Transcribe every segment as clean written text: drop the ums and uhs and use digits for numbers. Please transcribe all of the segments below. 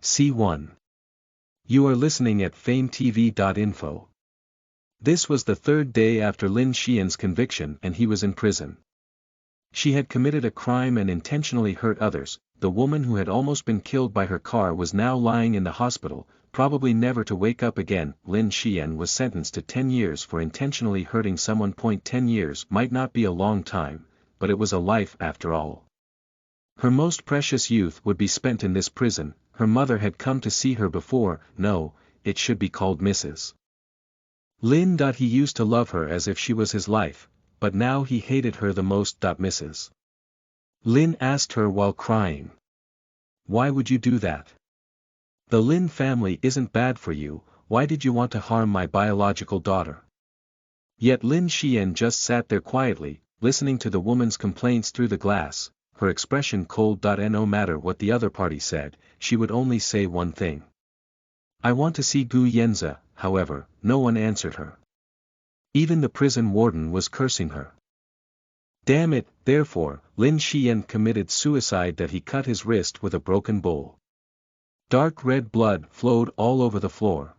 C1. You are listening at FameTV.info. This was the third day after Lin Xian's conviction and he was in prison. She had committed a crime and intentionally hurt others. The woman who had almost been killed by her car was now lying in the hospital, probably never to wake up again. Lin Xian was sentenced to 10 years for intentionally hurting someone. 10 years might not be a long time, but it was a life after all. Her most precious youth would be spent in this prison. Her mother had come to see her before. No, it should be called Mrs. Lin. He used to love her as if she was his life, but now he hated her the most. Mrs. Lin asked her while crying. Why would you do that? The Lin family isn't bad for you. Why did you want to harm my biological daughter? Yet Lin Xian just sat there quietly, listening to the woman's complaints through the glass, her expression cold. No matter what the other party said, she would only say one thing. I want to see Gu Yanzi. However, no one answered her. Even the prison warden was cursing her. Damn it. Therefore, Lin Xian committed suicide. He cut his wrist with a broken bowl. Dark red blood flowed all over the floor.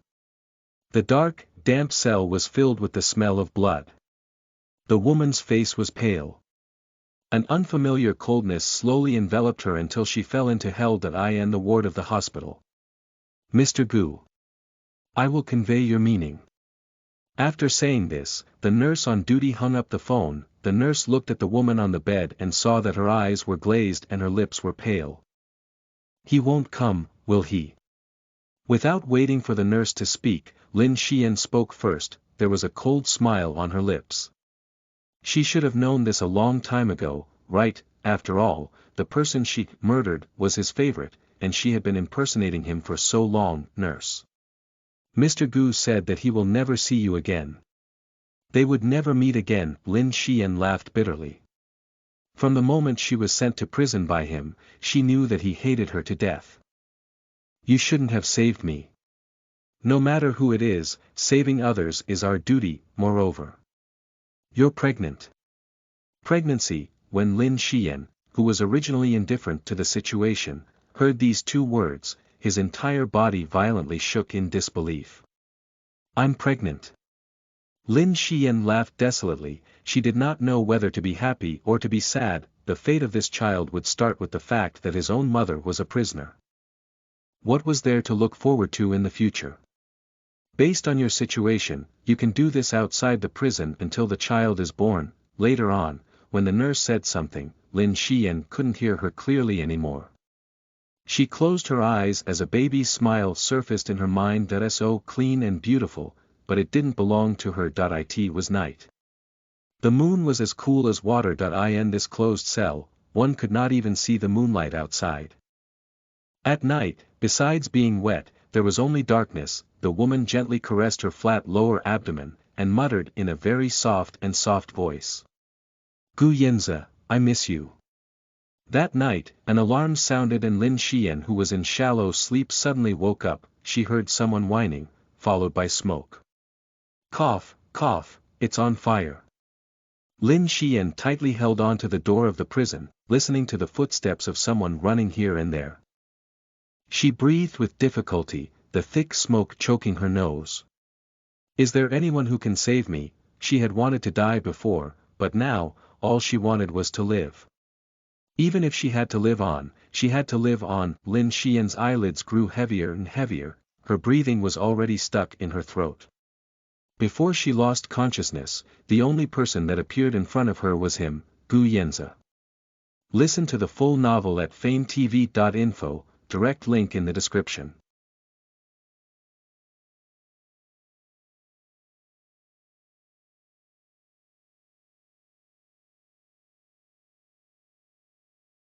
The dark, damp cell was filled with the smell of blood. The woman's face was pale. An unfamiliar coldness slowly enveloped her until she fell into hell. In the ward of the hospital. Mr. Gu. I will convey your meaning. After saying this, the nurse on duty hung up the phone. The nurse looked at the woman on the bed and saw that her eyes were glazed and her lips were pale. He won't come, will he? Without waiting for the nurse to speak, Lin Xian spoke first. There was a cold smile on her lips. She should have known this a long time ago, right? After all, the person she murdered was his favorite, and she had been impersonating him for so long. Nurse. Mr. Gu said that he will never see you again. They would never meet again. Lin Xian laughed bitterly. From the moment she was sent to prison by him, she knew that he hated her to death. You shouldn't have saved me. No matter who it is, saving others is our duty. Moreover, you're pregnant. Pregnancy. When Lin Xian, who was originally indifferent to the situation, heard these two words, his entire body violently shook in disbelief. I'm pregnant. Lin Xian laughed desolately. She did not know whether to be happy or to be sad. The fate of this child would start with the fact that his own mother was a prisoner. What was there to look forward to in the future? Based on your situation, you can do this outside the prison until the child is born. Later on, when the nurse said something, Lin Xian couldn't hear her clearly anymore. She closed her eyes as a baby's smile surfaced in her mind. So clean and beautiful, but it didn't belong to her. It was night. The moon was as cool as water. In this closed cell, one could not even see the moonlight outside. At night, besides being wet, there was only darkness. The woman gently caressed her flat lower abdomen, and muttered in a very soft voice. Gu Yanzi, I miss you. That night, an alarm sounded and Lin Xian, who was in shallow sleep, suddenly woke up. She heard someone whining, followed by smoke. Cough, cough, it's on fire. Lin Xian tightly held on to the door of the prison, listening to the footsteps of someone running here and there. She breathed with difficulty, the thick smoke choking her nose. Is there anyone who can save me? She had wanted to die before, but now, all she wanted was to live. Even if she had to live on, she had to live on. Lin Xian's eyelids grew heavier and heavier, her breathing was already stuck in her throat. Before she lost consciousness, the only person that appeared in front of her was him, Gu Yanzi. Listen to the full novel at FameTV.info, direct link in the description.